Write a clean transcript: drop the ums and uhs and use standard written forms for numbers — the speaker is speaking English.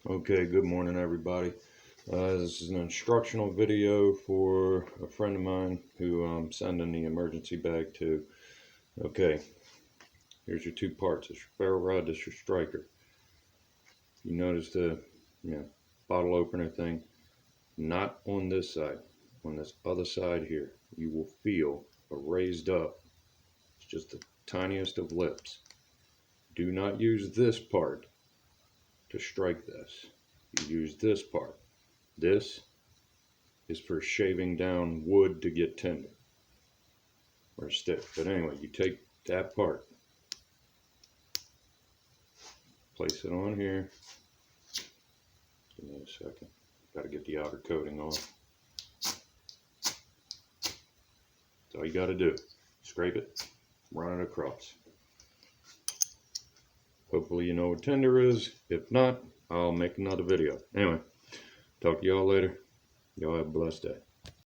Okay, good morning everybody. This is an instructional video for a friend of mine who I'm sending the emergency bag to. Okay, here's your two parts. It's your ferro rod, this is your striker. You notice the bottle opener thing? Not on this side. On this other side here, you will feel a raised up. It's just the tiniest of lips. Do not use this part to strike this. You use this part. This is for shaving down wood to get tender or stiff. But anyway, you take that part, place it on here. Give me a second. Got to get the outer coating on. That's all you got to do. Scrape it, run it across. Hopefully you know what tender is. If not, I'll make another video. Anyway, talk to y'all later. Y'all have a blessed day.